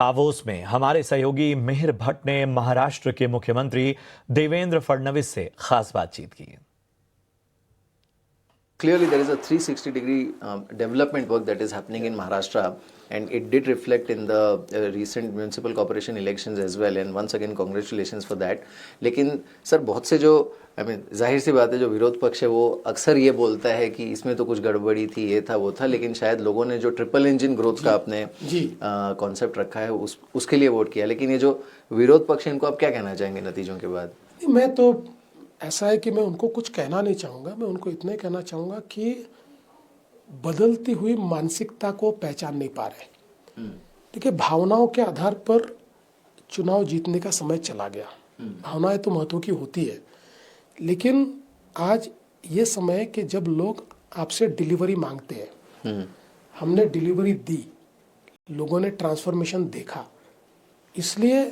Davos में हमारे सहयोगी मिहिर भट्ट ने महाराष्ट्र के मुख्यमंत्री देवेंद्र फडणवीस से खास बातचीत की। Clearly, there is a 360-degree development work that is happening in Maharashtra, and it did reflect in the recent municipal corporation elections as well. And once again, congratulations for that. लेकिन सर बहुत से जो जाहिर सी बात है, जो विरोध पक्ष है वो अक्सर ये बोलता है कि इसमें तो कुछ गड़बड़ी थी, ये था वो था, लेकिन शायद लोगों ने जो ट्रिपल इंजन ग्रोथ का आपने कॉन्सेप्ट रखा है उसके लिए वोट किया। लेकिन ये जो विरोध पक्ष है इनको आप क्या कहना चाहेंगे नतीजों के बाद? मैं तो ऐसा है कि मैं उनको कुछ कहना नहीं चाहूँगा, मैं उनको इतना ही कहना चाहूँगा कि बदलती हुई मानसिकता को पहचान नहीं पा रहे। देखिए, भावनाओं के आधार पर चुनाव जीतने का समय चला गया। भावनाएं तो महत्व की होती है, लेकिन आज ये समय है कि जब लोग आपसे डिलीवरी मांगते हैं। हमने डिलीवरी दी, लोगों ने ट्रांसफॉर्मेशन देखा, इसलिए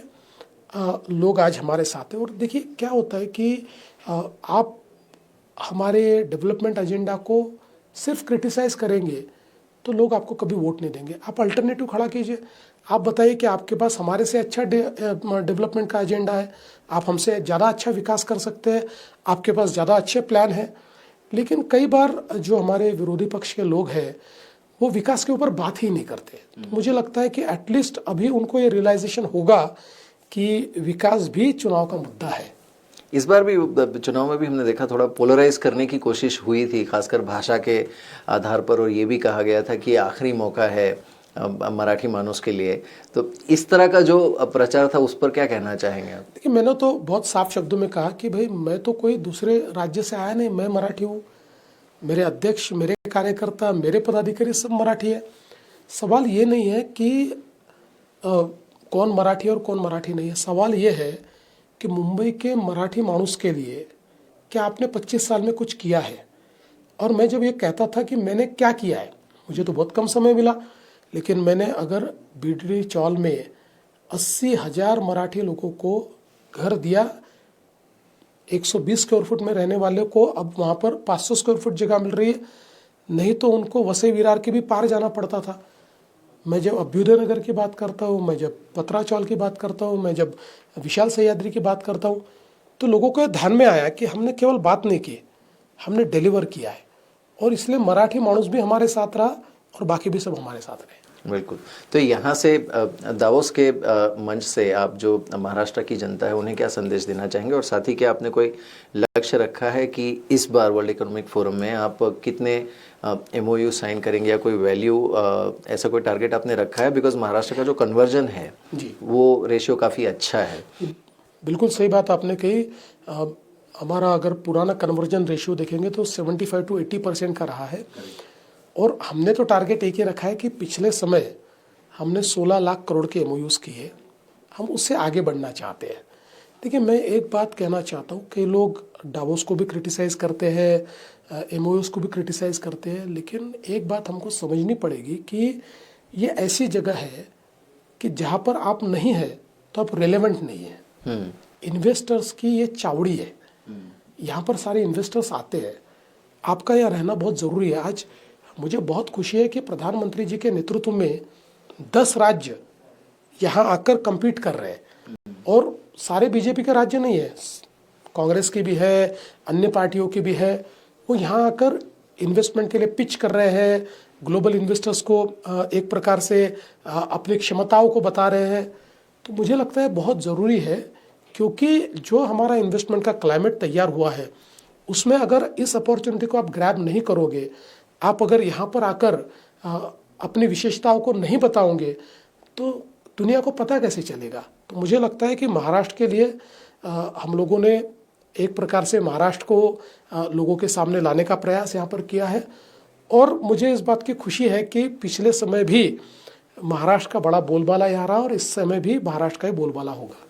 लोग आज हमारे साथ हैं। और देखिए क्या होता है कि आप हमारे डेवलपमेंट एजेंडा को सिर्फ क्रिटिसाइज करेंगे तो लोग आपको कभी वोट नहीं देंगे। आप अल्टरनेटिव खड़ा कीजिए, आप बताइए कि आपके पास हमारे से अच्छा डेवलपमेंट का एजेंडा है, आप हमसे ज़्यादा अच्छा विकास कर सकते हैं, आपके पास ज़्यादा अच्छे प्लान हैं। लेकिन कई बार जो हमारे विरोधी पक्ष के लोग हैं वो विकास के ऊपर बात ही नहीं करते। तो मुझे लगता है कि एटलीस्ट अभी उनको ये रियलाइजेशन होगा कि विकास भी चुनाव का मुद्दा है। इस बार भी चुनाव में भी हमने देखा थोड़ा पोलराइज करने की कोशिश हुई थी, खासकर भाषा के आधार पर, और ये भी कहा गया था कि आखिरी मौका है मराठी मानुस के लिए। तो इस तरह का जो प्रचार था उस पर क्या कहना चाहेंगे आप? देखिए, मैंने तो बहुत साफ शब्दों में कहा कि भाई मैं तो कोई दूसरे राज्य से आया नहीं, मैं मराठी हूँ, मेरे अध्यक्ष, मेरे कार्यकर्ता, मेरे पदाधिकारी सब मराठी है। सवाल ये नहीं है कि कौन मराठी और कौन मराठी नहीं है। सवाल ये है कि मुंबई के मराठी मानुस के लिए क्या आपने 25 साल में कुछ किया है? और मैं जब ये कहता था कि मैंने क्या किया है, मुझे तो बहुत कम समय मिला, लेकिन मैंने अगर बीडरी चौल में 80,000 मराठी लोगों को घर दिया, 120 स्क्वायर फुट में रहने वाले को अब वहाँ पर 500 स्क्वायर फुट जगह मिल रही है, नहीं तो उनको वसई विरार के भी पार जाना पड़ता था। मैं जब अभ्युदय नगर की बात करता हूँ, मैं जब पतराचौल की बात करता हूँ, मैं जब विशाल सह्याद्री की बात करता हूँ, तो लोगों को ध्यान में आया कि हमने केवल बात नहीं की, हमने डिलीवर किया है। और इसलिए मराठी मानुस भी हमारे साथ रहा और बाकी भी सब हमारे साथ रहे। बिल्कुल। तो यहाँ से दावोस के मंच से आप जो महाराष्ट्र की जनता है उन्हें क्या संदेश देना चाहेंगे, और साथ ही क्या आपने कोई लक्ष्य रखा है कि इस बार वर्ल्ड इकोनॉमिक फोरम में आप कितने MOU साइन करेंगे, या कोई वैल्यू ऐसा कोई टारगेट आपने रखा है? बिकॉज महाराष्ट्र का जो कन्वर्जन है वो रेशियो काफ़ी अच्छा है। बिल्कुल सही बात आपने कही। हमारा अगर पुराना कन्वर्जन रेशियो देखेंगे तो 75 to 80% का रहा है, और हमने तो टारगेट एक ही रखा है कि पिछले समय हमने 16 लाख करोड़ के MOUs किए, हम उससे आगे बढ़ना चाहते हैं। देखिए, मैं एक बात कहना चाहता हूँ कि लोग डावोस को भी क्रिटिसाइज़ करते हैं, MOUs को भी क्रिटिसाइज़ करते हैं, लेकिन एक बात हमको समझनी पड़ेगी कि ये ऐसी जगह है कि जहाँ पर आप नहीं है तो आप रेलेवेंट नहीं है। इन्वेस्टर्स की ये चावड़ी है, यहाँ पर सारे इन्वेस्टर्स आते हैं, आपका यहाँ रहना बहुत ज़रूरी है। आज मुझे बहुत खुशी है कि प्रधानमंत्री जी के नेतृत्व में 10 राज्य यहाँ आकर compete कर रहे हैं, और सारे बीजेपी के राज्य नहीं है, कांग्रेस की भी है, अन्य पार्टियों की भी है। वो यहाँ आकर इन्वेस्टमेंट के लिए पिच कर रहे हैं, ग्लोबल इन्वेस्टर्स को एक प्रकार से अपनी क्षमताओं को बता रहे हैं। तो मुझे लगता है बहुत ज़रूरी है, क्योंकि जो हमारा इन्वेस्टमेंट का क्लाइमेट तैयार हुआ है उसमें अगर इस अपॉर्चुनिटी को आप ग्रैब नहीं करोगे, आप अगर यहाँ पर आकर अपनी विशेषताओं को नहीं बताओगे तो दुनिया को पता कैसे चलेगा। तो मुझे लगता है कि महाराष्ट्र के लिए हम लोगों ने एक प्रकार से महाराष्ट्र को लोगों के सामने लाने का प्रयास यहाँ पर किया है, और मुझे इस बात की खुशी है कि पिछले समय भी महाराष्ट्र का बड़ा बोलबाला यहाँ रहा, और इस समय भी महाराष्ट्र का ही बोलबाला होगा।